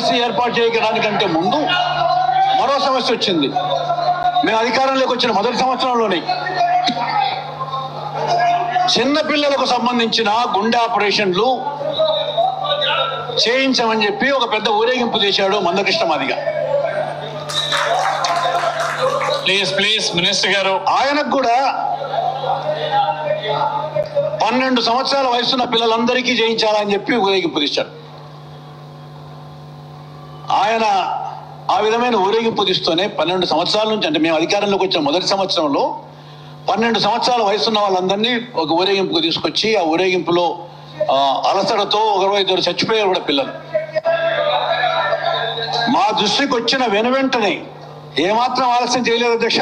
ఆరోగ్యశ్రీ ఏర్పాటు చేయడానికంటే ముందు మరో సమస్య వచ్చింది. మేము అధికారంలోకి వచ్చిన మొదటి సంవత్సరంలోనే చిన్నపిల్లలకు సంబంధించిన గుండె ఆపరేషన్లు చేయించమని చెప్పి ఒక పెద్ద ఊరేగింపు చేశాడు మందకృష్ణ మాదిగ. ప్లీజ్ మినిస్టర్ గారు. ఆయనకు కూడా 12 సంవత్సరాల వయసున్న పిల్లలందరికీ చేయించాలని చెప్పి ఊరేగింపు తీశాడు. ఆయన ఆ విధమైన ఊరేగింపు తీస్తూనే 12 సంవత్సరాల నుంచి, అంటే మేము అధికారంలోకి వచ్చిన మొదటి సంవత్సరంలో 12 సంవత్సరాల వయసున్న వాళ్ళందరినీ ఒక ఊరేగింపుకు తీసుకొచ్చి ఆ ఊరేగింపులో అలసటతో 22 చచ్చిపోయారు కూడా పిల్లలు. మా దృష్టికి వచ్చిన వెనువెంటనే ఏమాత్రం ఆలస్యం చేయలేదు అధ్యక్ష.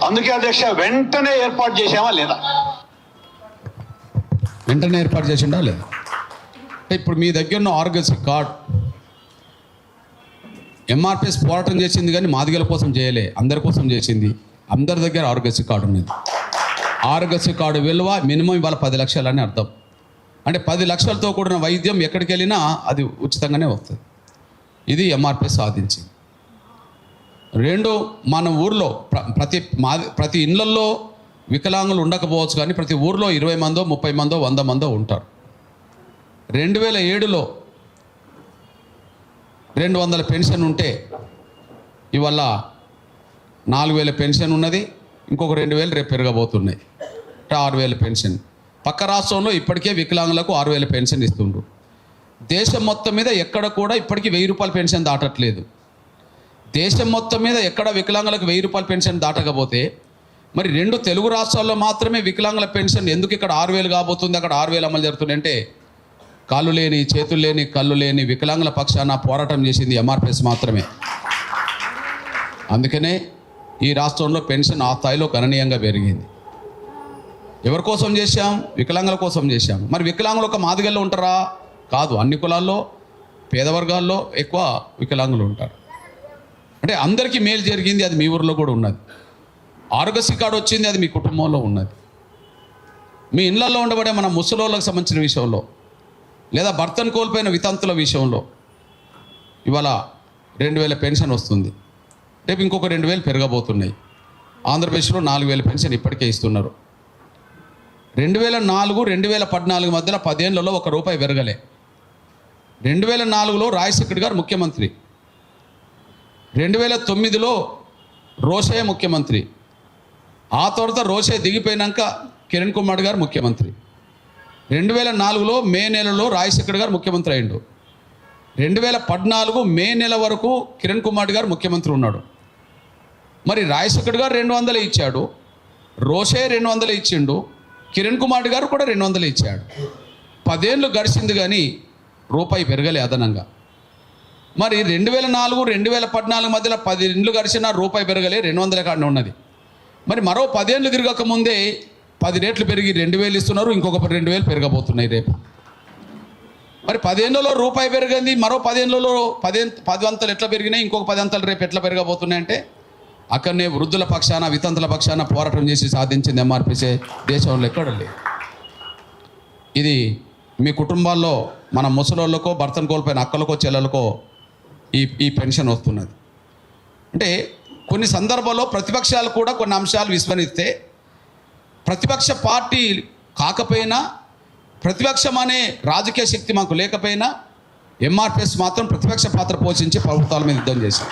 అందుకే అధ్యక్ష వెంటనే ఏర్పాటు చేసామా లేదా? వెంటనే ఏర్పాటు చేసిండా లేదా? ఇప్పుడు మీ దగ్గర ఉన్న ఆరోగ్యశ్రీ కార్డు ఎంఆర్పిఎస్ పోరాటం చేసింది, కానీ మాదిగల కోసం చేయలే, అందరి కోసం చేసింది. అందరి దగ్గర ఆరోగ్యశ్రీ కార్డు ఉన్నది. ఆరోగ్యశ్రీ కార్డు విలువ మినిమం ఇవాళ 10 లక్షలు అని అర్థం. అంటే 10 లక్షలతో కూడిన వైద్యం ఎక్కడికి వెళ్ళినా అది ఉచితంగానే వస్తుంది. ఇది ఎంఆర్పిఎస్ సాధించింది. 2, మన ఊర్లో ప్రతి ఇళ్లల్లో వికలాంగులు ఉండకపోవచ్చు, కానీ ప్రతి ఊర్లో 20 మందో 30 మందో 100 మందో ఉంటారు. 2007లో 200 పెన్షన్ ఉంటే ఇవాళ 4000 పెన్షన్ ఉన్నది. ఇంకొక 2000 రేపు పెరగబోతున్నాయి. 6000 పెన్షన్. పక్క రాష్ట్రంలో ఇప్పటికే వికలాంగులకు 6000 పెన్షన్ ఇస్తుండ్రు. దేశం మొత్తం మీద ఎక్కడ కూడా ఇప్పటికీ 1000 రూపాయల పెన్షన్ దాటట్లేదు. దేశం మొత్తం మీద ఎక్కడ వికలాంగులకు 1000 రూపాయల పెన్షన్ దాటకపోతే మరి 2 తెలుగు రాష్ట్రాల్లో మాత్రమే వికలాంగుల పెన్షన్ ఎందుకు ఇక్కడ 6000 కాబోతుంది, అక్కడ 6000 అమలు జరుగుతుందంటే కాళ్ళు లేని, చేతులు లేని, కళ్ళు లేని వికలాంగుల పక్షాన పోరాటం చేసింది ఎంఆర్పిఎస్ మాత్రమే. అందుకనే ఈ రాష్ట్రంలో పెన్షన్ ఆ స్థాయిలో గణనీయంగా పెరిగింది. ఎవరి కోసం చేశాం? వికలాంగుల కోసం చేశాం. మరి వికలాంగులు ఒక మాదిగల్లో ఉంటారా? కాదు, అన్ని కులాల్లో పేద వర్గాల్లో ఎక్కువ వికలాంగులు ఉంటారు. అంటే అందరికీ మేలు జరిగింది, అది మీ ఊరిలో కూడా ఉన్నది. ఆరోగ్యశ్రీ కార్డు వచ్చింది, అది మీ కుటుంబంలో ఉన్నది. మీ ఇళ్లలో ఉండబడే మన ముసలోళ్ళకు సంబంధించిన విషయంలో, లేదా భర్తను కోల్పోయిన వితంతుల విషయంలో ఇవాళ 2000 పెన్షన్ వస్తుంది. రేపు ఇంకొక 2000 పెరగబోతున్నాయి. ఆంధ్రప్రదేశ్లో 4000 పెన్షన్ ఇప్పటికే ఇస్తున్నారు. 2004, 2014 మధ్యలో 10 ఏళ్లలో ₹1 పెరగలే. 2004లో రాజశేఖర్ గారు ముఖ్యమంత్రి, 2009లో రోషయ్య ముఖ్యమంత్రి, ఆ తర్వాత రోషయ్య దిగిపోయినాక కిరణ్ కుమార్ గారు ముఖ్యమంత్రి. 2004లో మే నెలలో రాజశేఖర్ గారు ముఖ్యమంత్రి అయ్యిండు. 2014 మే నెల వరకు కిరణ్ కుమార్ గారు ముఖ్యమంత్రి ఉన్నాడు. మరి రాజశేఖర్ గారు 200 ఇచ్చాడు, రోషయ్య 200 ఇచ్చిండు, కిరణ్ కుమార్ గారు కూడా 200 ఇచ్చాడు. 10 ఏళ్ళు గడిచింది కానీ రూపాయి పెరగలే అదనంగా. మరి 2004, 2014 మధ్యలో 10 ఏళ్ళు గడిచినా రూపాయి పెరగలే, 200 కాడనే ఉన్నది. మరి మరో 10 ఏళ్ళు తిరగకముందే 10 రేట్లు పెరిగి 2000 ఇస్తున్నారు, ఇంకొక 2000 పెరగబోతున్నాయి రేపు. మరి 10 ఏళ్ళలో రూపాయి పెరిగింది, మరో 10 ఏళ్ళలో 10 వంతలు ఎట్లా పెరిగినాయి, ఇంకొక 10 వంతలు రేపు ఎట్లా పెరగబోతున్నాయి అంటే అక్కడనే వృద్ధుల పక్షాన, వితంతుల పక్షాన పోరాటం చేసి సాధించింది ఎంఆర్పిసే దేశంలో ఎక్కడ లేదు. ఇది మీ కుటుంబాల్లో మన ముసలోళ్ళకో, భర్తను కోల్పోయిన అక్కలకో, చెల్లెలకో ఈ పెన్షన్ వస్తున్నది. అంటే కొన్ని సందర్భాల్లో ప్రతిపక్షాలు కూడా కొన్ని అంశాలు విస్మరిస్తే, ప్రతిపక్ష పార్టీ కాకపోయినా, ప్రతిపక్షం అనే రాజకీయ శక్తి మాకు లేకపోయినా ఎంఆర్పిఎస్ మాత్రం ప్రతిపక్ష పాత్ర పోషించి ప్రభుత్వాల మీద యుద్ధం చేశాం.